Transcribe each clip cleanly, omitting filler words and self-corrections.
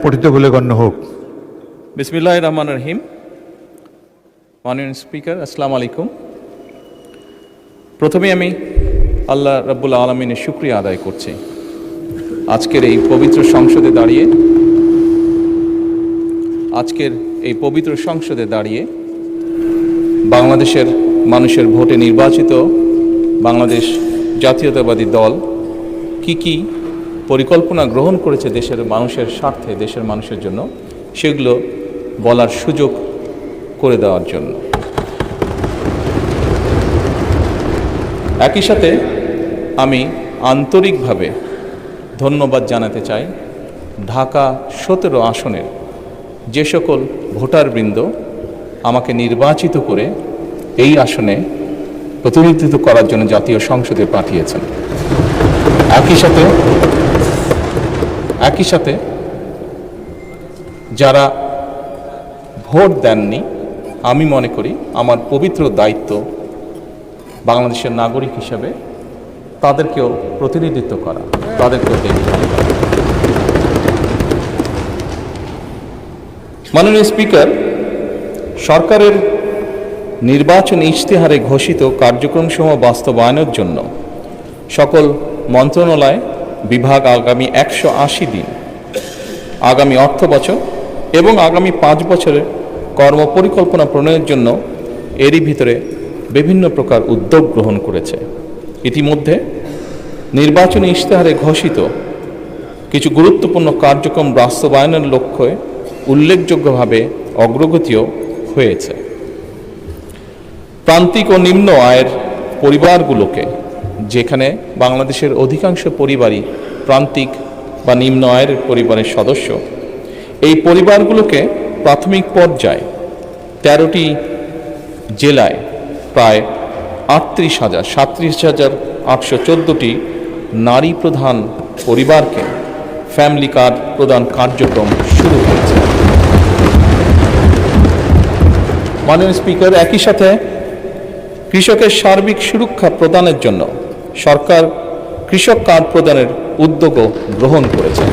পঠিত বলে গণ্য হোক। বিসমিল্লাহির রহমানির রহিম। মাননীয় স্পিকার, আসসালামু আলাইকুম। প্রথমে আমি আল্লাহ রাব্বুল আলামিনের শুকরিয়া আদায় করছি আজকের এই পবিত্র সংসদে দাঁড়িয়ে বাংলাদেশের মানুষের ভোটে নির্বাচিত বাংলাদেশ জাতীয়তাবাদী দল কি পরিকল্পনা গ্রহণ করেছে দেশের মানুষের স্বার্থে, দেশের মানুষের জন্য, সেগুলো বলার সুযোগ করে দেওয়ার জন্য। একই সাথে আমি আন্তরিকভাবে ধন্যবাদ জানাতে চাই ঢাকা 17 আসনের যে সকল ভোটারবৃন্দ আমাকে নির্বাচিত করে এই আসনে প্রতিনিধিত্ব করার জন্য জাতীয় সংসদে পাঠিয়েছেন। একই সাথে যারা ভোট দেননি, আমি মনে করি আমার পবিত্র দায়িত্ব বাংলাদেশের নাগরিক হিসেবে তাদেরকেও প্রতিনিধিত্ব করা, তাদেরকেও দেখভাল করা। মাননীয় স্পিকার, সরকারের নির্বাচন ইশতেহারে ঘোষিত কার্যক্রমসমূহ বাস্তবায়নের জন্য সকল মন্ত্রণালয় বিভাগ আগামী 180 দিন, আগামী অর্থ বছর এবং আগামী 5 বছরের কর্মপরিকল্পনা প্রণয়নের জন্য এরই ভিতরে বিভিন্ন প্রকার উদ্যোগ গ্রহণ করেছে। ইতিমধ্যে নির্বাচনী ইশতেহারে ঘোষিত কিছু গুরুত্বপূর্ণ কার্যক্রম বাস্তবায়নের লক্ষ্যে উল্লেখযোগ্যভাবে অগ্রগতিও হয়েছে। প্রান্তিক ও নিম্ন আয়ের পরিবারগুলোকে, যেখানে বাংলাদেশের অধিকাংশ পরিবারই প্রান্তিক বা নিম্ন আয়ের পরিবারের সদস্য, এই পরিবারগুলোকে প্রাথমিক পর্যায়ে 13টি জেলায় প্রায় 37,814টি নারী প্রধান পরিবারকে ফ্যামিলি কার্ড প্রদান কার্যক্রম শুরু হয়েছে। মাননীয় স্পিকার, একই সাথে কৃষকের সার্বিক সুরক্ষা প্রদানের জন্য সরকার কৃষক কার্ড প্রদানের উদ্যোগও গ্রহণ করেছে।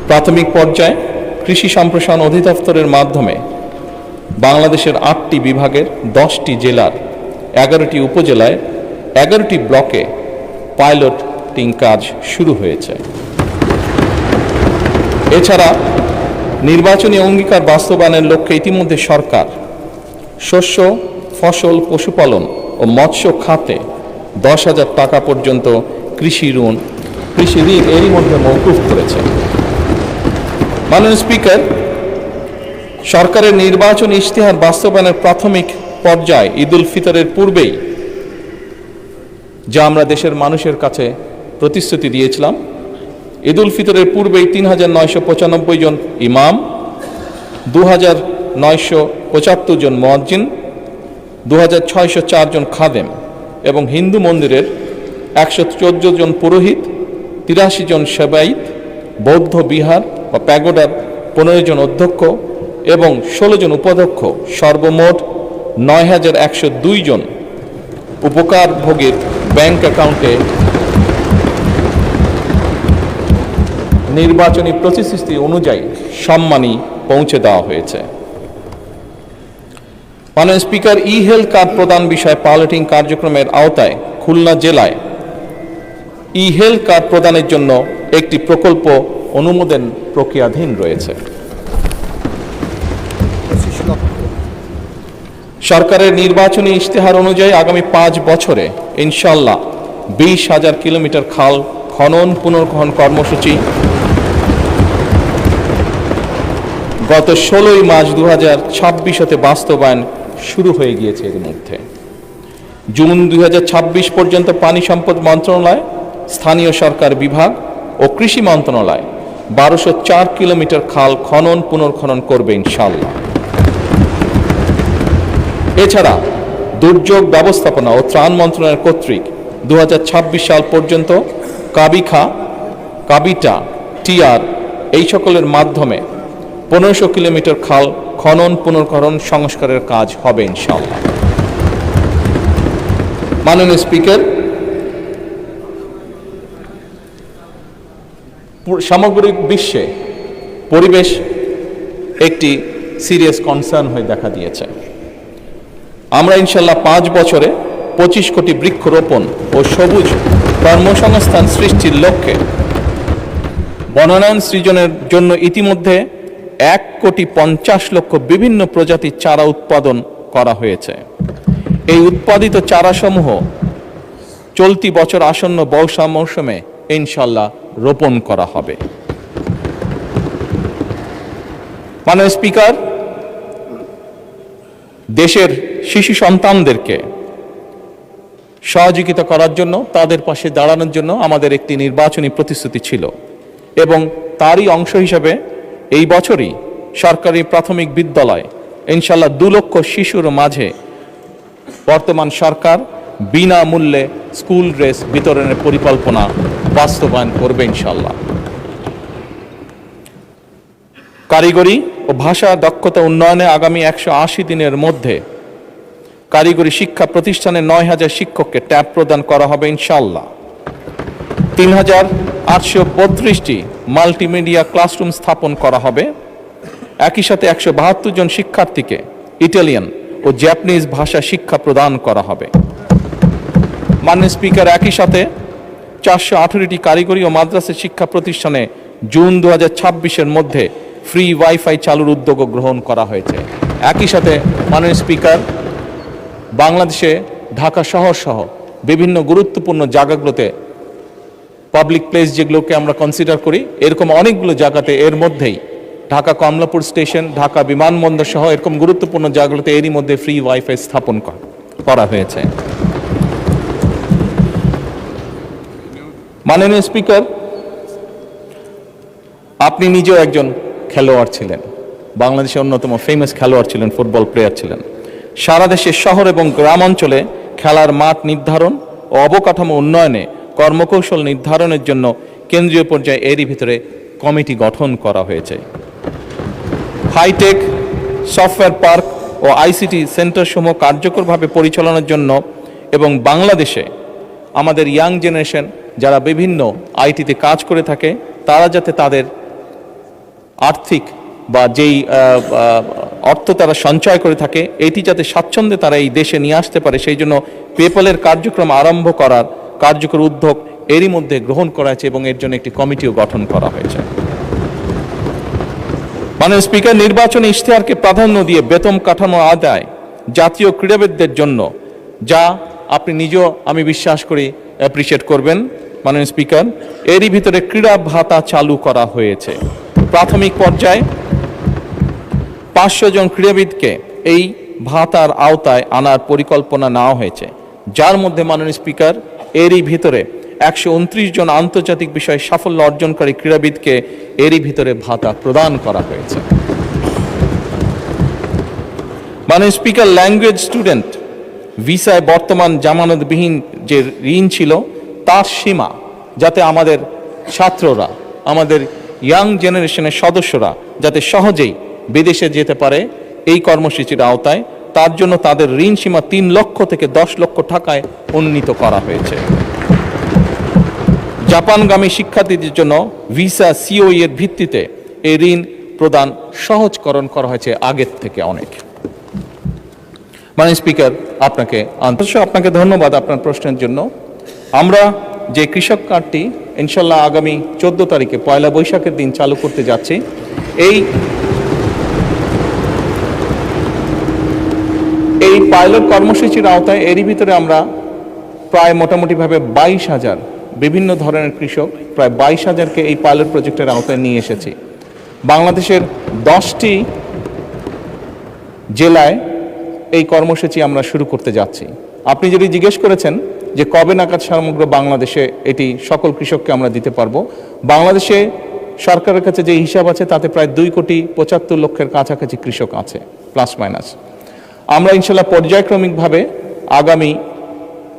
প্রাথমিক পর্যায়ে কৃষি সম্প্রসারণ অধিদপ্তরের মাধ্যমে বাংলাদেশের 8টি বিভাগের 10টি জেলার 11টি উপজেলায় 11টি ব্লকে পাইলটিং কাজ শুরু হয়েছে। এছাড়া নির্বাচনী অঙ্গীকার বাস্তবায়নের লক্ষ্যে ইতিমধ্যে সরকার শস্য, ফসল, পশুপালন ও মৎস্য খাতে 10,000 টাকা পর্যন্ত কৃষি ঋণ এরই মধ্যে মওকুফ করেছে। মাননীয় স্পিকার, সরকারের নির্বাচনী ইশতেহার বাস্তবায়নের প্রাথমিক পর্যায়ে ঈদ উল ফিতরের পূর্বেই যা আমরা দেশের মানুষের কাছে প্রতিশ্রুতি দিয়েছিলাম, ঈদ উল ফিতরের পূর্বেই 3,995 জন ইমাম, 2,975 জন মুয়াজ্জিন, 2,604 জন খাদেম এবং হিন্দু মন্দিরের 114 জন পুরোহিত, 83 জন সেবায়িত, বৌদ্ধ বিহার বা প্যাগোডার 15 জন অধ্যক্ষ এবং 16 জন উপাধ্যক্ষ, সর্বমোট 9,102 জন উপকারভোগীর ব্যাংক অ্যাকাউন্টে নির্বাচনী প্রতিশ্রুতি অনুযায়ী সম্মানী পৌঁছে দেওয়া হয়েছে। মাননীয় স্পিকার, ই হেলথ কার্ড প্রদান বিষয়ে পাইলটিং কার্যক্রমের আওতায় খুলনা জেলায় ই হেলথ কার্ড প্রদানের জন্য একটি প্রকল্প অনুমোদন প্রক্রিয়াধীন রয়েছে। সরকারের নির্বাচনী ইশতেহার অনুযায়ী আগামী 5 বছরে ইনশাআল্লাহ 20,000 কিলোমিটার খাল খনন পুনর্খনন কর্মসূচি গত 16 মার্চ 2026 হতে বাস্তবায়ন শুরু হয়ে গিয়েছে। এর মধ্যে জুন 2026 পর্যন্ত পানি সম্পদ মন্ত্রণালয়, স্থানীয় সরকার বিভাগ ও কৃষি মন্ত্রণালয় 1204 কিলোমিটার খাল খনন পুনর্খনন করবে ইনশাআল্লাহ। এছাড়া দুর্যোগ ব্যবস্থাপনা ও ত্রাণ মন্ত্রণালয় কর্তৃক 2026 সাল পর্যন্ত কাবিটা, টিআর এই সকলের মাধ্যমে 1500 কিলোমিটার খাল খনন পুনর্খনন সংস্কারের কাজ হবে ইনশাআল্লাহ। মাননীয় স্পিকার, সামগ্রিক বিশ্বে পরিবেশ একটি সিরিয়াস কনসার্ন হয়ে দেখা দিয়েছে। আমরা ইনশাল্লাহ 5 বছরে 25 কোটি বৃক্ষরোপণ ও সবুজ কর্মসংস্থান সৃষ্টির লক্ষ্যে বনায়ন সৃজনের জন্য ইতিমধ্যে 1,50,00,000 বিভিন্ন প্রজাতির চারা উৎপাদন করা হয়েছে। এই উৎপাদিত চারাসমূহ চলতি বছর আসন্ন বর্ষা মৌসুমে ইনশাল্লাহ রোপণ করা হবে। মাননীয় স্পিকার, দেশের শিশু সন্তানদেরকে সহযোগিতা করার জন্য, তাদের পাশে দাঁড়ানোর জন্য আমাদের একটি নির্বাচনী প্রতিশ্রুতি ছিল এবং তারই অংশ হিসেবে এই বছরই সরকারি প্রাথমিক বিদ্যালয় ইনশাল্লাহ 2 লক্ষ শিশুর মাঝে বর্তমান সরকার বিনামূল্যে স্কুল ড্রেস বিতরণের পরিকল্পনা বাস্তবায়ন করবে ইনশাল্লাহ। কারিগরি ও ভাষা দক্ষতা উন্নয়নে আগামী 180 দিনের মধ্যে কারিগরি শিক্ষা প্রতিষ্ঠানে 9,000 শিক্ষককে ট্যাব প্রদান করা হবে ইনশাল্লাহ। 3,832টি মাল্টিমিডিয়া ক্লাসরুম স্থাপন করা হবে। একই সাথে 172 জন শিক্ষার্থীকে ইটালিয়ান ও জাপানিজ ভাষা শিক্ষা প্রদান করা হবে। মাননীয় স্পিকার, একই সাথে 418টি কারিগরি ও মাদ্রাসা শিক্ষা প্রতিষ্ঠানে জুন 2026-এর মধ্যে ফ্রি ওয়াইফাই চালুর উদ্যোগ গ্রহণ করা হয়েছে। একই সাথে মাননীয় স্পিকার, বাংলাদেশে ঢাকা শহর সহ বিভিন্ন গুরুত্বপূর্ণ জায়গাগুলোতে পাবলিক প্লেস যেগুলোকে আমরা কনসিডার করি, এরকম অনেকগুলো জায়গাতে এর মধ্যেই ঢাকা কমলাপুর স্টেশন, ঢাকা বিমানবন্দর সহ এরকম গুরুত্বপূর্ণ জায়গাগুলোতে এরই মধ্যে ফ্রি ওয়াইফাই স্থাপন করা হয়েছে। মাননীয় স্পিকার, আপনি নিজেও একজন খেলোয়াড় ছিলেন, বাংলাদেশের অন্যতম ফেমাস খেলোয়াড় ছিলেন, ফুটবল প্লেয়ার ছিলেন। সারা দেশের শহর এবং গ্রাম অঞ্চলে খেলার মাঠ নির্ধারণ ও অবকাঠামো উন্নয়নে কর্মকৌশল নির্ধারণের জন্য কেন্দ্রীয় পর্যায়ে এরই ভিতরে কমিটি গঠন করা হয়েছে। হাইটেক সফটওয়্যার পার্ক ও আইসিটি সেন্টারসমূহ কার্যকরভাবে পরিচালনার জন্য এবং বাংলাদেশে আমাদের ইয়াং জেনারেশন যারা বিভিন্ন আইটিতে কাজ করে থাকে, তারা যাতে তাদের আর্থিক বা যেই অর্থ তারা সঞ্চয় করে থাকে, এটি যাতে স্বাচ্ছন্দ্যে তারা এই দেশে নিয়ে আসতে পারে, সেই জন্য পেপ্যালের কার্যক্রম আরম্ভ করার কার্যকর উদ্যোগ এরই মধ্যে গ্রহণ করা হয়েছে এবং এর জন্য একটি কমিটিও গঠন করা হয়েছে। মাননীয় স্পিকার, নির্বাচনী ইশতেহারকে প্রাধান্য দিয়ে বেতন কাঠামো আদায় জাতীয় ক্রীড়াবিদদের জন্য, যা আপনি নিজেও আমি বিশ্বাস করি অ্যাপ্রিসিয়েট করবেন মাননীয় স্পিকার, এরই ভিতরে ক্রীড়া ভাতা চালু করা হয়েছে। প্রাথমিক পর্যায়ে 500 জন ক্রীড়াবিদকে এই ভাতার আওতায় আনার পরিকল্পনা নেওয়া হয়েছে, যার মধ্যে মাননীয় স্পিকার এরই ভিতরে 129 জন আন্তর্জাতিক বিষয়ে সাফল্য অর্জনকারী ক্রীড়াবিদকে এরই ভিতরে ভাতা প্রদান করা হয়েছে। মাননীয় স্পিকার, ল্যাঙ্গুয়েজ স্টুডেন্ট ভিসায় বর্তমান জামানতবিহীন যে ঋণ ছিল তার সীমা যাতে আমাদের ছাত্ররা, আমাদের ইয়াং জেনারেশনের সদস্যরা যাতে সহজেই বিদেশে যেতে পারে এই কর্মসূচির আওতায়, তার জন্য তাদের ঋণ সীমা 3 লক্ষ থেকে 10 লক্ষ টাকায় উন্নীত করা হয়েছে। জাপানগামী শিক্ষার্থীদের জন্য ভিসা সিওই এর ভিত্তিতে এই ঋণ প্রদান সহজকরণ করা হয়েছে আগের থেকে অনেক। মাননীয় স্পিকার, আপনাকে ধন্যবাদ আপনার প্রশ্নের জন্য। আমরা যে কৃষক কার্ডটি ইনশাল্লাহ আগামী 14 তারিখে পয়লা বৈশাখের দিন চালু করতে যাচ্ছি, এই পাইলট কর্মসূচির আওতায় এরই ভিতরে আমরা প্রায় মোটামুটিভাবে 22,000 বিভিন্ন ধরনের কৃষক, প্রায় 22,000কে এই পাইলট প্রজেক্টের আওতায় নিয়ে এসেছি। বাংলাদেশের 10টি জেলায় এই কর্মসূচি আমরা শুরু করতে যাচ্ছি। আপনি যদি জিজ্ঞেস করেছেন যে কবে নাগাদ সমগ্র বাংলাদেশে এটি সকল কৃষককে আমরা দিতে পারবো, বাংলাদেশে সরকারের কাছে যে হিসাব আছে তাতে প্রায় 2,75,00,000 কাছাকাছি কৃষক আছে, প্লাস মাইনাস। আমরা ইনশাল্লাহ পর্যায়ক্রমিকভাবে আগামী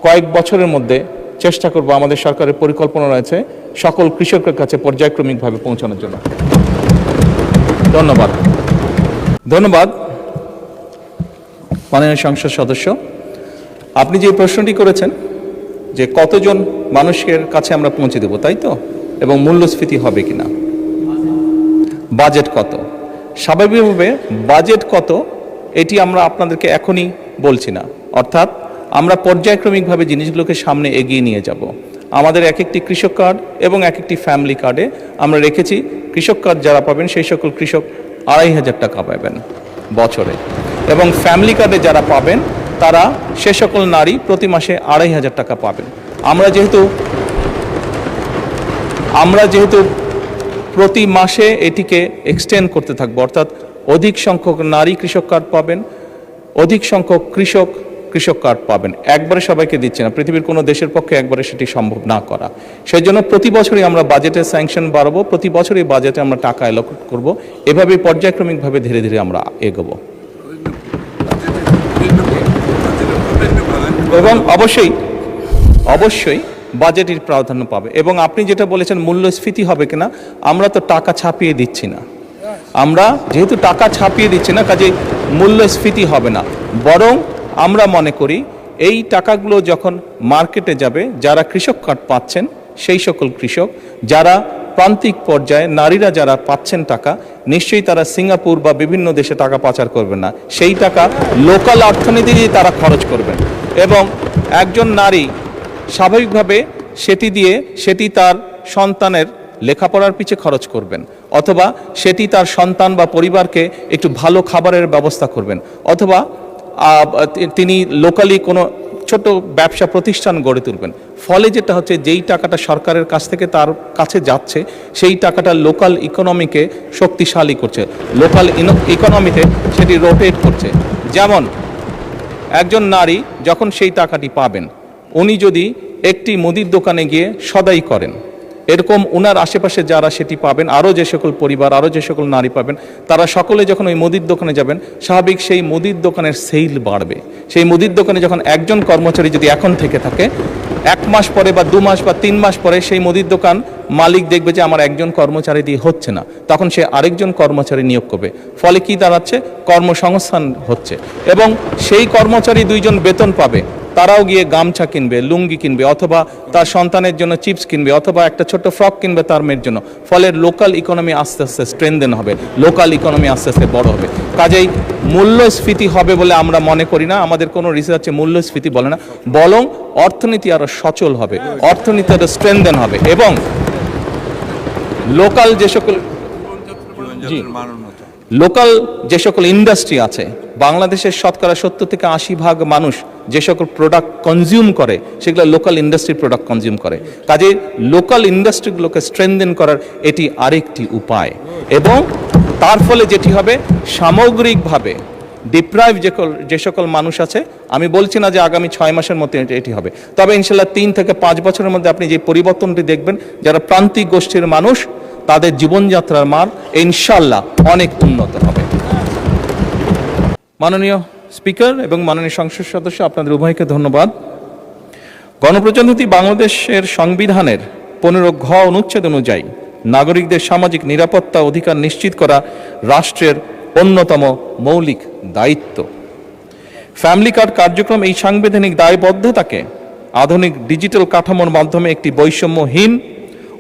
কয়েক বছরের মধ্যে চেষ্টা করব, আমাদের সরকারের পরিকল্পনা রয়েছে সকল কৃষকের কাছে পর্যায়ক্রমিকভাবে পৌঁছানোর জন্য। ধন্যবাদ মাননীয় সংসদ সদস্য। আপনি যে প্রশ্নটি করেছেন যে কতজন মানুষের কাছে আমরা পৌঁছে দেব, তাই তো? এবং মূল্যস্ফীতি হবে কিনা। বাজেট কত? স্বাভাবিকভাবে বাজেট কত এটি আমরা আপনাদেরকে এখনই বলছি না, অর্থাৎ আমরা পর্যায়ক্রমিকভাবে জিনিসগুলোকে সামনে এগিয়ে নিয়ে যাব। আমাদের এক একটি কৃষক কার্ড এবং এক একটি ফ্যামিলি কার্ডে আমরা রেখেছি কৃষক কার্ড যারা পাবেন সেই সকল কৃষক 2,500 টাকা পাবেন বছরে, এবং ফ্যামিলি কার্ডে যারা পাবেন তারা সে সকল নারী প্রতি মাসে 2,500 টাকা পাবেন। আমরা যেহেতু প্রতি মাসে এটিকে এক্সটেন্ড করতে থাকবো, অর্থাৎ অধিক সংখ্যক নারী কৃষক কার্ড পাবেন, অধিক সংখ্যক কৃষক কার্ড পাবেন। একবারে সবাইকে দিচ্ছে না, পৃথিবীর কোনো দেশের পক্ষে একবারে সেটি সম্ভব না করা। সেই জন্য প্রতি বছরই আমরা বাজেটের স্যাংশন বাড়াবো, প্রতি বছরই বাজেটে আমরা টাকা অ্যালোকেট করব, এভাবে পর্যায়ক্রমিকভাবে ধীরে ধীরে আমরা এগোবো। এবং অবশ্যই বাজেটের প্রাধান্য পাবে। এবং আপনি যেটা বলেছেন মূল্যস্ফীতি হবে কিনা, আমরা তো টাকা ছাপিয়ে দিচ্ছি না, আমরা যেহেতু টাকা ছাপিয়ে দিচ্ছি না কাজেই মূল্যস্ফীতি হবে না, বরং আমরা মনে করি এই টাকাগুলো যখন মার্কেটে যাবে, যারা কৃষক কার্ড পাচ্ছেন সেই সকল কৃষক, যারা প্রান্তিক পর্যায়ে নারীরা যারা পাচ্ছেন টাকা, নিশ্চয়ই তারা সিঙ্গাপুর বা বিভিন্ন দেশে টাকা পাচার করবেন না, সেই টাকা লোকাল অর্থনীতিতে তারা খরচ করবেন। এবং একজন নারী স্বাভাবিকভাবে সেটি তার সন্তানের লেখাপড়ার পিছে খরচ করবেন, অথবা সেটি তার সন্তান বা পরিবারকে একটু ভালো খাবারের ব্যবস্থা করবেন, অথবা তিনি লোকালি কোনো ছোট ব্যবসা প্রতিষ্ঠান গড়ে তুলবেন। ফলে যেটা হচ্ছে, যেই টাকাটা সরকারের কাছ থেকে তার কাছে যাচ্ছে সেই টাকাটা লোকাল ইকোনমিকে শক্তিশালী করছে, লোকাল ইকোনমিতে সেটি রোটেট করছে। যেমন একজন নারী যখন সেই টাকাটি পাবেন, উনি যদি একটি মুদির দোকানে গিয়ে সদাই করেন, এরকম ওনার আশেপাশে যারা সেটি পাবেন, আরও যে সকল পরিবার, আরও যে সকল নারী পাবেন, তারা সকলে যখন ওই মুদির দোকানে যাবেন, স্বাভাবিক সেই মুদির দোকানের সেল বাড়বে। সেই মুদির দোকানে যখন একজন কর্মচারী যদি এখন থেকে থাকে, 1 মাস পরে বা 2 মাস বা 3 মাস পরে সেই মুদির দোকান মালিক দেখবে যে আমার একজন কর্মচারী দিয়ে হচ্ছে না, তখন সে আরেকজন কর্মচারী নিয়োগ করবে। ফলে কি দাঁড়াচ্ছে, কর্মসংস্থান হচ্ছে, এবং সেই কর্মচারী 2 জন বেতন পাবে, তারাও গিয়ে গামছা কিনবে, লুঙ্গি কিনবে, অথবা তার সন্তানের জন্য চিপস কিনবে, অথবা একটা ছোট্ট ফ্রক কিনবে তার মেয়ের জন্য। ফলে লোকাল ইকোনমি আস্তে আস্তে স্ট্রেনদেন হবে, লোকাল ইকোনমি আস্তে আস্তে বড় হবে। কাজেই মূল্যস্ফীতি হবে বলে আমরা মনে করি না, আমাদের কোনো রিসার্চে মূল্যস্ফীতি বলে না, বরং অর্থনীতি আরো সচল হবে, অর্থনীতি আরো স্ট্রেনদেন হবে। এবং লোকাল যে সকল ইন্ডাস্ট্রি আছে, বাংলাদেশের শতকরা 70 থেকে 80% মানুষ যে সকল প্রোডাক্ট কনজিউম করে সেগুলো লোকাল ইন্ডাস্ট্রির প্রোডাক্ট কনজিউম করে। কাজে লোকাল ইন্ডাস্ট্রিগুলোকে স্ট্রেনদেন করার এটি আরেকটি উপায়। এবং তার ফলে যেটি হবে, সামগ্রিকভাবে ডিপ্রাইভ যে সকল মানুষ আছে, আমি বলছি না যে আগামী 6 মাসের মধ্যে এটি হবে, তবে ইনশাল্লাহ 3 থেকে 5 বছরের মধ্যে আপনি যে পরিবর্তনটি দেখবেন, যারা প্রান্তিক গোষ্ঠীর মানুষ তাদের জীবনযাত্রার মান ইনশাল্লাহ অনেক উন্নত হবে। মাননীয় স্পিকার এবং মাননীয় সংসদ সদস্য, আপনাদের উভয়কে ধন্যবাদ। গণপ্রজাতন্ত্রী বাংলাদেশের সংবিধানের 15 ঘ অনুচ্ছেদ অনুযায়ী নাগরিকদের সামাজিক নিরাপত্তা অধিকার নিশ্চিত করা রাষ্ট্রের অন্যতম মৌলিক দায়িত্ব। ফ্যামিলি কার্ড কার্যক্রম এই সাংবিধানিক দায়বদ্ধতাকে আধুনিক ডিজিটাল কাঠামোর মাধ্যমে একটি বৈষম্যহীন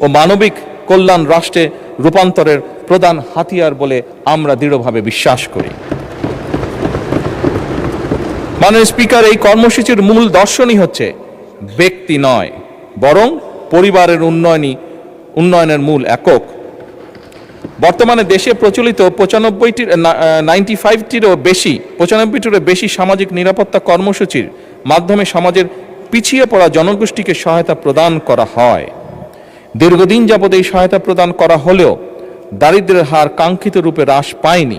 ও মানবিক কল্যাণ রাষ্ট্রে রূপান্তরের প্রধান হাতিয়ার বলে আমরা দৃঢ়ভাবে বিশ্বাস করি। মাননীয় স্পিকার, এই কর্মসূচির মূল দর্শনই হচ্ছে ব্যক্তি নয়, বরং পরিবারের উন্নয়নের মূল একক। বর্তমানে দেশে প্রচলিত 95টিরও বেশি সামাজিক নিরাপত্তা কর্মসূচির মাধ্যমে সমাজের পিছিয়ে পড়া জনগোষ্ঠীকে সহায়তা প্রদান করা হয়। দীর্ঘদিন যাবৎ এই সহায়তা প্রদান করা হলেও দারিদ্র্যের হার কাঙ্ক্ষিত রূপে হ্রাস পায়নি,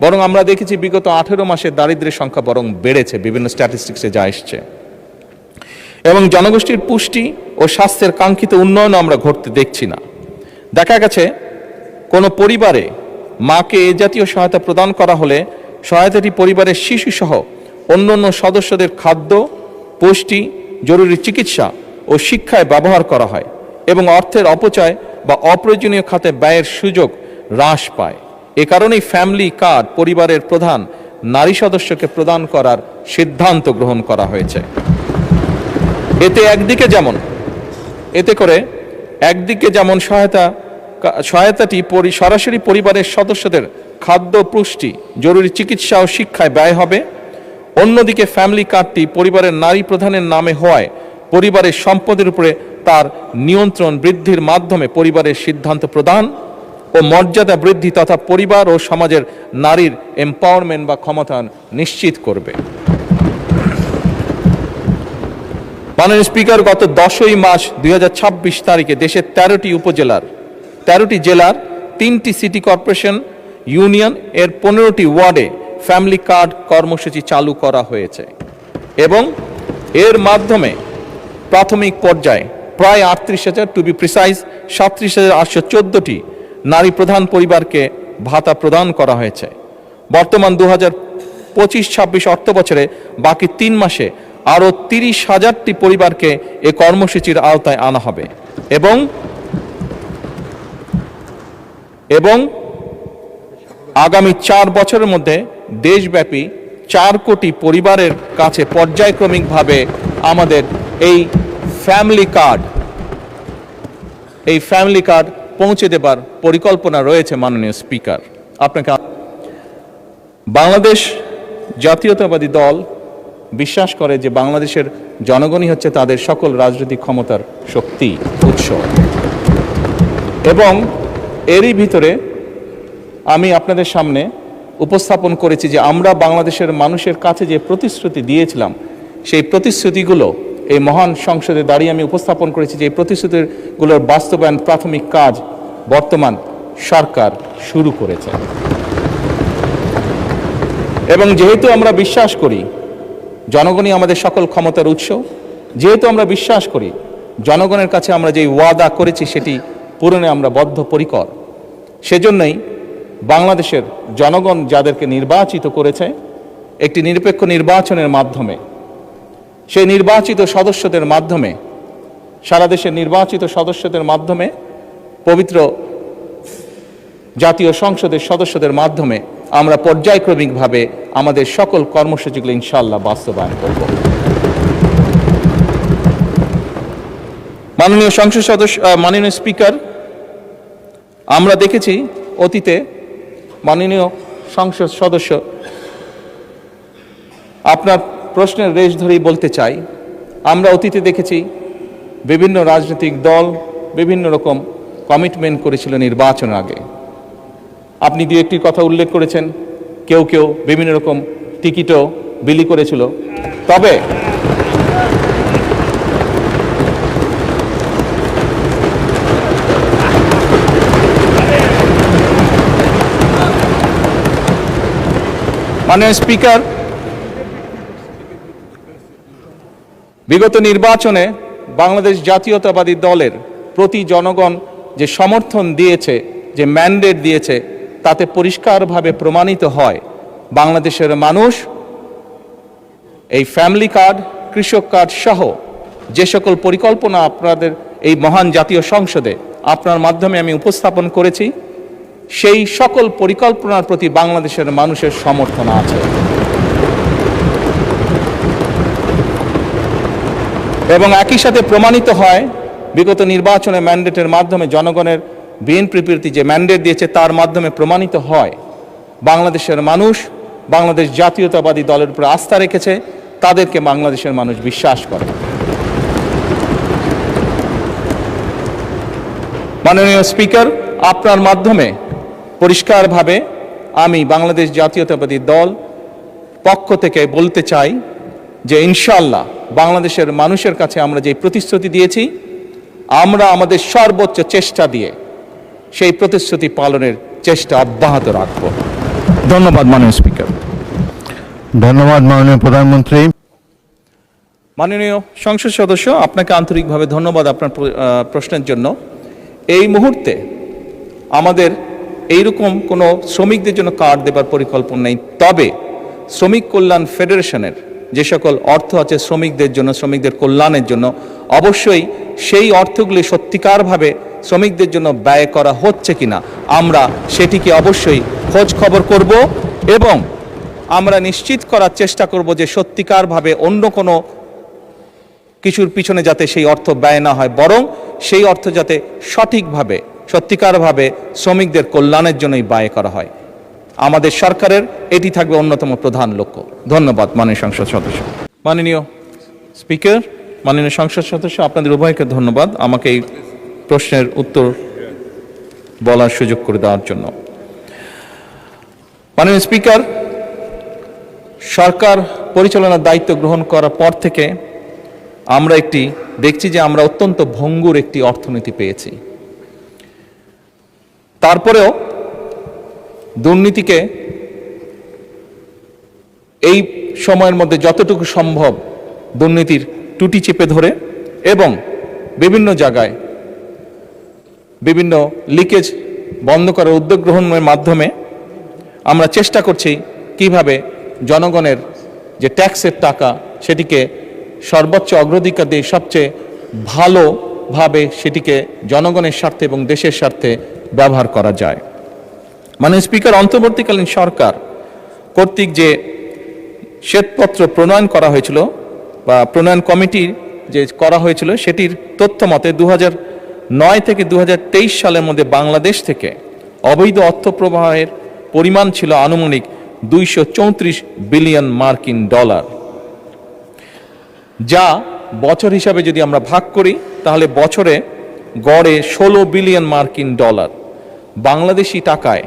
বরং আমরা দেখেছি বিগত 18 মাসে দারিদ্র্যের সংখ্যা বরং বেড়েছে, বিভিন্ন স্ট্যাটিস্টিক্সে যা এসছে। এবং জনগোষ্ঠীর পুষ্টি ও স্বাস্থ্যের কাঙ্ক্ষিত উন্নয়ন আমরা ঘটতে দেখছি না। দেখা গেছে কোনো পরিবারে মাকে এ জাতীয় সহায়তা প্রদান করা হলে সহায়তাটি পরিবারের শিশুসহ অন্যান্য সদস্যদের খাদ্য, পুষ্টি, জরুরি চিকিৎসা ও শিক্ষায় ব্যবহার করা হয়, এবং অর্থের অপচয় বা অপ্রয়োজনীয় খাতে ব্যয়ের সুযোগ হ্রাস পায়। এ কারণেই ফ্যামিলি কার্ড পরিবারের প্রধান নারী সদস্যকে প্রদান করার সিদ্ধান্ত গ্রহণ করা হয়েছে। এতে একদিকে যেমন এতে করে একদিকে যেমন সহায়তাটি সরাসরি পরিবারের সদস্যদের খাদ্য, পুষ্টি, জরুরি চিকিৎসা ও শিক্ষায় ব্যয় হবে, অন্যদিকে ফ্যামিলি কার্ডটি পরিবারের নারী প্রধানের নামে হওয়ায় পরিবারের সম্পদের উপরে তার নিয়ন্ত্রণ বৃদ্ধির মাধ্যমে পরিবারের সিদ্ধান্ত প্রদান ও মর্যাদা বৃদ্ধি তথা পরিবার ও সমাজের নারীর এম্পাওয়ারমেন্ট বা ক্ষমতায়ন নিশ্চিত করবে। মাননীয় স্পিকার, গত 10ই মার্চ 2026 তারিখে দেশের 13টি জেলার 3টি সিটি কর্পোরেশন ইউনিয়ন এর 15টি ওয়ার্ডে ফ্যামিলি কার্ড কর্মসূচি চালু করা হয়েছে এবং এর মাধ্যমে প্রাথমিক পর্যায়ে প্রায় 38,000, টু বি প্রিসাইজ 37,814টি নারী প্রধান পরিবারকে ভাতা প্রদান করা হয়েছে। বর্তমান 2025-26 অর্থ বছরে বাকি 3 মাসে আরও 30,000টি পরিবারকে এ কর্মসূচির আওতায় আনা হবে এবং আগামী 4 বছরের মধ্যে দেশব্যাপী 4 কোটি পরিবারের কাছে পর্যায়ক্রমিকভাবে আমাদের এই ফ্যামিলি কার্ড পৌঁছে দেবার পরিকল্পনা রয়েছে। মাননীয় স্পিকার, আপনাকে বাংলাদেশ জাতীয়তাবাদী দল বিশ্বাস করে যে বাংলাদেশের জনগণই হচ্ছে তাদের সকল রাজনৈতিক ক্ষমতার শক্তি, উৎস, এবং এরই ভিতরে আমি আপনাদের সামনে উপস্থাপন করেছি যে আমরা বাংলাদেশের মানুষের কাছে যে প্রতিশ্রুতি দিয়েছিলাম সেই প্রতিশ্রুতিগুলো এই মহান সংসদে দাঁড়িয়ে আমি উপস্থাপন করেছি যে এই প্রতিশ্রুতিগুলোর বাস্তবায়ন প্রাথমিক কাজ বর্তমান সরকার শুরু করেছে। এবং যেহেতু আমরা বিশ্বাস করি জনগণই আমাদের সকল ক্ষমতার উৎস, যেহেতু আমরা বিশ্বাস করি জনগণের কাছে আমরা যে ওয়াদা করেছি সেটি পূরণে আমরা বদ্ধপরিকর, সেজন্যই বাংলাদেশের জনগণ যাদেরকে নির্বাচিত করেছে একটি নিরপেক্ষ নির্বাচনের মাধ্যমে, সেই নির্বাচিত সদস্যদের মাধ্যমে, সারা দেশের নির্বাচিত সদস্যদের মাধ্যমে, পবিত্র জাতীয় সংসদের সদস্যদের মাধ্যমে আমরা পর্যায়ক্রমিকভাবে আমাদের সকল কর্মসূচিগুলো ইনশাআল্লাহ বাস্তবায়ন করব। মাননীয় সংসদ সদস্য, মাননীয় স্পিকার, আমরা দেখেছি অতীতে, মাননীয় সংসদ সদস্য, আপনার প্রশ্নের রেশ ধরেই বলতে চাই, আমরা অতীতে দেখেছি বিভিন্ন রাজনৈতিক দল বিভিন্ন রকম কমিটমেন্ট করেছিল নির্বাচনের আগে। আপনি দু একটি কথা উল্লেখ করেছেন, কেউ বিভিন্ন রকম টিকিটও বিলি করেছিল। তবে মাননীয় স্পিকার, বিগত নির্বাচনে বাংলাদেশ জাতীয়তাবাদী দলের প্রতি জনগণ যে সমর্থন দিয়েছে, যে ম্যান্ডেট দিয়েছে, তাতে পরিষ্কারভাবে প্রমাণিত হয় বাংলাদেশের মানুষ এই ফ্যামিলি কার্ড, কৃষক কার্ড সহ যে সকল পরিকল্পনা আপনাদের এই মহান জাতীয় সংসদে আপনার মাধ্যমে আমি উপস্থাপন করেছি, সেই সকল পরিকল্পনার প্রতি বাংলাদেশের মানুষের সমর্থন আছে। এবং একই সাথে প্রমাণিত হয় বিগত নির্বাচনে ম্যান্ডেটের মাধ্যমে জনগণের বিএনপির প্রতি যে ম্যান্ডেট দিয়েছে তার মাধ্যমে প্রমাণিত হয় বাংলাদেশের মানুষ বাংলাদেশ জাতীয়তাবাদী দলের উপর আস্থা রেখেছে, তাদেরকে বাংলাদেশের মানুষ বিশ্বাস করে। মাননীয় স্পিকার, আপনার মাধ্যমে পরিষ্কারভাবে আমি বাংলাদেশ জাতীয়তাবাদী দল পক্ষ থেকে বলতে চাই যে ইনশাআল্লাহ বাংলাদেশের মানুষের কাছে আমরা যে প্রতিশ্রুতি দিয়েছি, আমরা আমাদের সর্বোচ্চ চেষ্টা দিয়ে সেই প্রতিশ্রুতি পালনের চেষ্টা অব্যাহত রাখব। ধন্যবাদ মাননীয় স্পিকার। ধন্যবাদ মাননীয় প্রধানমন্ত্রী। মাননীয় সংসদ সদস্য, আপনাকে আন্তরিকভাবে ধন্যবাদ আপনার প্রশ্নের জন্য। এই মুহূর্তে আমাদের এইরকম কোনো শ্রমিকদের জন্য কার্ড দেবার পরিকল্পনা নেই, তবে শ্রমিক কল্যাণ ফেডারেশনের যে সকল অর্থ আছে শ্রমিকদের জন্য, শ্রমিকদের কল্যাণের জন্য, অবশ্যই সেই অর্থগুলি সত্যিকারভাবে শ্রমিকদের জন্য ব্যয় করা হচ্ছে কিনা আমরা সেটিকে অবশ্যই খোঁজ খবর করব এবং আমরা নিশ্চিত করার চেষ্টা করব যে সত্যিকারভাবে অন্য কোনো কিছুর পিছনে যাতে সেই অর্থ ব্যয় না হয়, বরং সেই অর্থ যাতে সঠিকভাবে সত্যিকারভাবে শ্রমিকদের কল্যাণের জন্যই ব্যয় করা হয়। আমাদের সরকারের এটি থাকবে অন্যতম প্রধান লক্ষ্য। ধন্যবাদ মাননীয় সংসদ সদস্য। মাননীয় স্পিকার, মাননীয় সংসদ সদস্য, আপনাদের উভয়কে ধন্যবাদ আমাকে এই প্রশ্নের উত্তর বলার সুযোগ করে দেওয়ার জন্য। মাননীয় স্পিকার, সরকার পরিচালনার দায়িত্ব গ্রহণ করার পর থেকে আমরা দেখছি যে আমরা অত্যন্ত ভঙ্গুর একটি অর্থনীতি পেয়েছি। তারপরেও দুর্নীতিকে এই সময়ের মধ্যে যতটুকু সম্ভব দুর্নীতির টুটি চেপে ধরে এবং বিভিন্ন জায়গায় বিভিন্ন লিকেজ বন্ধ করার উদ্যোগ গ্রহণের মাধ্যমে আমরা চেষ্টা করছি কিভাবে জনগণের যে ট্যাক্সের টাকা সেটিকে সর্বোচ্চ অগ্রাধিকার দিয়ে সবচেয়ে ভালোভাবে সেটিকে জনগণের স্বার্থে এবং দেশের স্বার্থে ব্যবহার করা যায়। মাননীয় স্পিকার, অন্তর্বর্তীকালীন সরকার কর্তৃক যে শ্বেতপত্র প্রণয়ন করা হয়েছিল বা প্রণয়ন কমিটি যে করা হয়েছিল সেটির তথ্য মতে 2009 থেকে 2023 সালের মধ্যে বাংলাদেশ থেকে অবৈধ অর্থ প্রবাহের পরিমাণ ছিল আনুমানিক 234 বিলিয়ন মার্কিন ডলার, যা বছর হিসাবে যদি আমরা ভাগ করি তাহলে বছরে গড়ে 16 বিলিয়ন মার্কিন ডলার, বাংলাদেশি টাকায়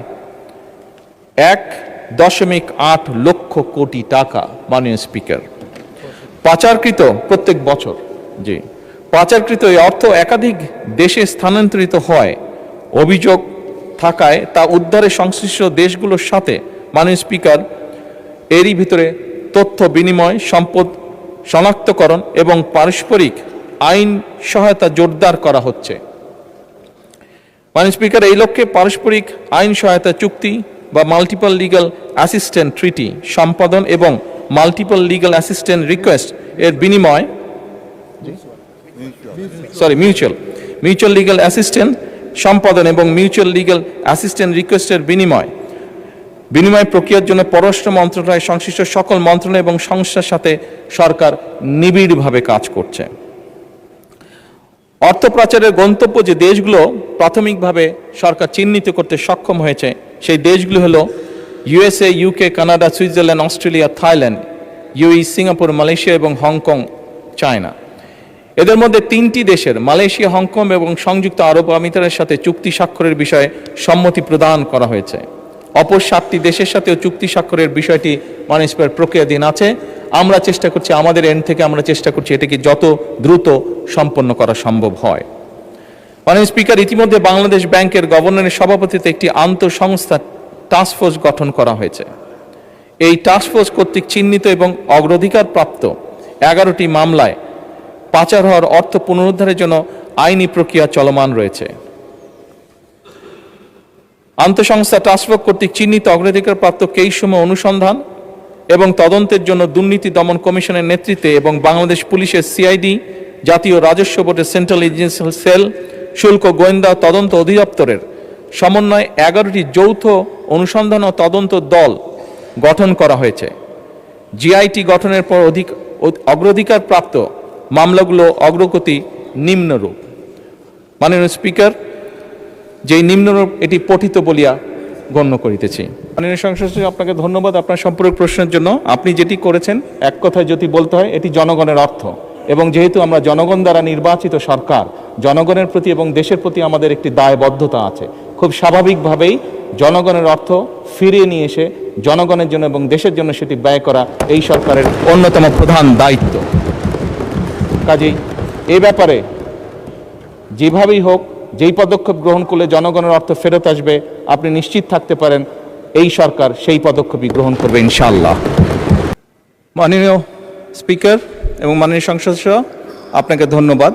1.8 লক্ষ কোটি টাকা। মাননীয় স্পিকার, পাচারকৃত প্রত্যেক বছর পাচারকৃত এই অর্থ একাধিক দেশে স্থানান্তরিত হয় অভিযোগ থাকায় তা উদ্ধারে সংশ্লিষ্ট দেশগুলোর সাথে মাননীয় স্পিকার এরই ভিতরে তথ্য বিনিময়, সম্পদ শনাক্তকরণ এবং পারস্পরিক আইন সহায়তা জোরদার করা হচ্ছে। মাননীয় স্পিকার, এই লক্ষ্যে পারস্পরিক আইন সহায়তা চুক্তি বা মাল্টিপল লিগ্যাল অ্যাসিস্ট্যান্ট ট্রিটি সম্পাদন এবং মাল্টিপল লিগ্যাল অ্যাসিস্ট্যান্ট রিকোয়েস্ট এর বিনিময় মিউচুয়াল লিগ্যাল অ্যাসিস্ট্যান্ট সম্পাদন এবং মিউচুয়াল লিগ্যাল অ্যাসিস্ট্যান্ট রিকোয়েস্টের বিনিময় প্রক্রিয়ার জন্য পররাষ্ট্র মন্ত্রণালয় সংশ্লিষ্ট সকল মন্ত্রণালয় এবং সংস্থার সাথে সরকার নিবিড়ভাবে কাজ করছে। অর্থ পাচারের গন্তব্য যে দেশগুলো প্রাথমিকভাবে সরকার চিহ্নিত করতে সক্ষম হয়েছে সেই দেশগুলো হলো USA, UK, Canada, Switzerland, Australia, Thailand, UAE, Singapore, Malaysia এবং হংকং, চায়না। এদের মধ্যে 3টি দেশের মালয়েশিয়া, হংকং এবং সংযুক্ত আরব আমিরাতের সাথে চুক্তি স্বাক্ষরের বিষয়ে সম্মতি প্রদান করা হয়েছে। অপর 7টি দেশের সাথেও চুক্তি স্বাক্ষরের বিষয়টি মাননীয় প্রক্রিয়াধীন আছে। আমরা চেষ্টা করছি, আমাদের এন্ড থেকে আমরা চেষ্টা করছি এটাকে যত দ্রুত সম্পন্ন করা সম্ভব হয়। মাননীয় স্পিকার, ইতিমধ্যে বাংলাদেশ ব্যাংকের গভর্নরের সভাপতিত্বে একটি আন্তঃসংস্থা টাস্কফোর্স গঠন করা হয়েছে। এই টাস্কফোর্স কর্তৃক চিহ্নিত এবং অগ্রাধিকার প্রাপ্ত 11টি মামলায় পাচার হওয়ার অর্থ পুনরুদ্ধারের জন্য আইনি প্রক্রিয়া চলমান রয়েছে। আন্তঃসংস্থা টাস্কফোর্স কর্তৃক চিহ্নিত অগ্রাধিকারপ্রাপ্ত কেসসমূহ অনুসন্ধান এবং তদন্তের জন্য দুর্নীতি দমন কমিশনের নেতৃত্বে এবং বাংলাদেশ পুলিশের CID, জাতীয় রাজস্ব বোর্ডের সেন্ট্রাল এজেন্সিয়াল সেল, শুল্ক গোয়েন্দা তদন্ত অধিদপ্তরের সমন্বয়ে 11টি যৌথ অনুসন্ধান ও তদন্ত দল গঠন করা হয়েছে। GIT গঠনের পর অগ্রাধিকার প্রাপ্ত মামলাগুলো অগ্রগতি নিম্নরূপ। মাননীয় স্পিকার, যেই নিম্নরূপ এটি পঠিত বলিয়া গণ্য করিতেছি। মাননীয় সংসদ সদস্য, আপনাকে ধন্যবাদ আপনার সম্পূরক প্রশ্নের জন্য। আপনি যেটি করেছেন এক কথায় যদি বলতে হয় এটি জনগণের অর্থ, এবং যেহেতু আমরা জনগণ দ্বারা নির্বাচিত সরকার, জনগণের প্রতি এবং দেশের প্রতি আমাদের একটি দায়বদ্ধতা আছে। খুব স্বাভাবিকভাবেই জনগণের অর্থ ফিরিয়ে নিয়ে এসে জনগণের জন্য এবং দেশের জন্য সেটি ব্যয় করা এই সরকারের অন্যতম প্রধান দায়িত্ব। কাজেই এই ব্যাপারে যেভাবেই হোক, যেই পদক্ষেপ গ্রহণ করলে জনগণের অর্থ ফেরত আসবে, আপনি নিশ্চিত থাকতে পারেন এই সরকার সেই পদক্ষেপই গ্রহণ করবে ইনশাআল্লাহ। মাননীয় স্পিকার এবং মাননীয় সংসদ সদস্য, আপনাকে ধন্যবাদ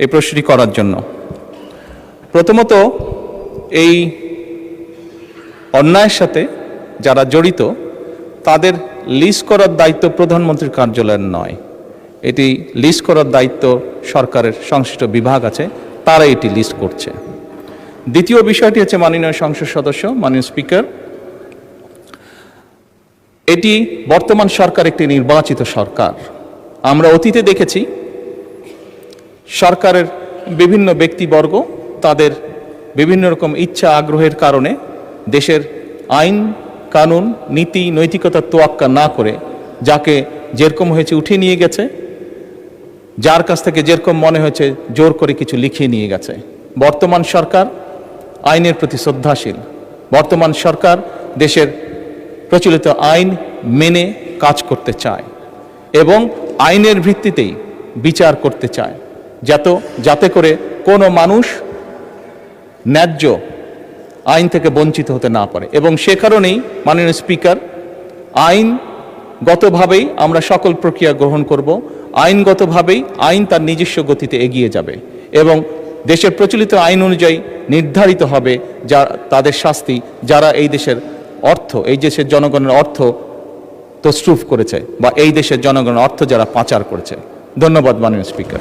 এই প্রশ্নটি করার জন্য। প্রথমত, এই অন্যায়ের সাথে যারা জড়িত তাদের লিস্ট করার দায়িত্ব প্রধানমন্ত্রীর কার্যালয়ের নয়, এটি লিস্ট করার দায়িত্ব সরকারের সংশ্লিষ্ট বিভাগ আছে, তারা এটি লিস্ট করছে। দ্বিতীয় বিষয়টি হচ্ছে মাননীয় সংসদ সদস্য, মাননীয় স্পিকার, এটি বর্তমান সরকার একটি নির্বাচিত সরকার। আমরা অতীতে দেখেছি সরকারের বিভিন্ন ব্যক্তিবর্গ তাদের বিভিন্ন রকম ইচ্ছা আগ্রহের কারণে দেশের আইন কানুন নীতি নৈতিকতার তোয়াক্কা না করে যাকে যেরকম হয়েছে উঠিয়ে নিয়ে গেছে, যার কাছ থেকে যেরকম মনে হয়েছে জোর করে কিছু লিখিয়ে নিয়ে গেছে। বর্তমান সরকার আইনের প্রতি শ্রদ্ধাশীল। বর্তমান সরকার দেশের প্রচলিত আইন মেনে কাজ করতে চায় এবং আইনের ভিত্তিতেই বিচার করতে চায়, যাতে করে কোনো মানুষ ন্যায্য আইন থেকে বঞ্চিত হতে না পারে। এবং সে কারণেই মাননীয় স্পিকার, আইনগতভাবেই আমরা সকল প্রক্রিয়া গ্রহণ করব। আইনগতভাবেই আইন তার নিজস্ব গতিতে এগিয়ে যাবে এবং দেশের প্রচলিত আইন অনুযায়ী নির্ধারিত হবে যা তাদের শাস্তি, যারা এই দেশের অর্থ, এই দেশের জনগণের অর্থ তছরুফ করেছে বা এই দেশের জনগণের অর্থ যারা পাচার করেছে। ধন্যবাদ মাননীয় স্পিকার।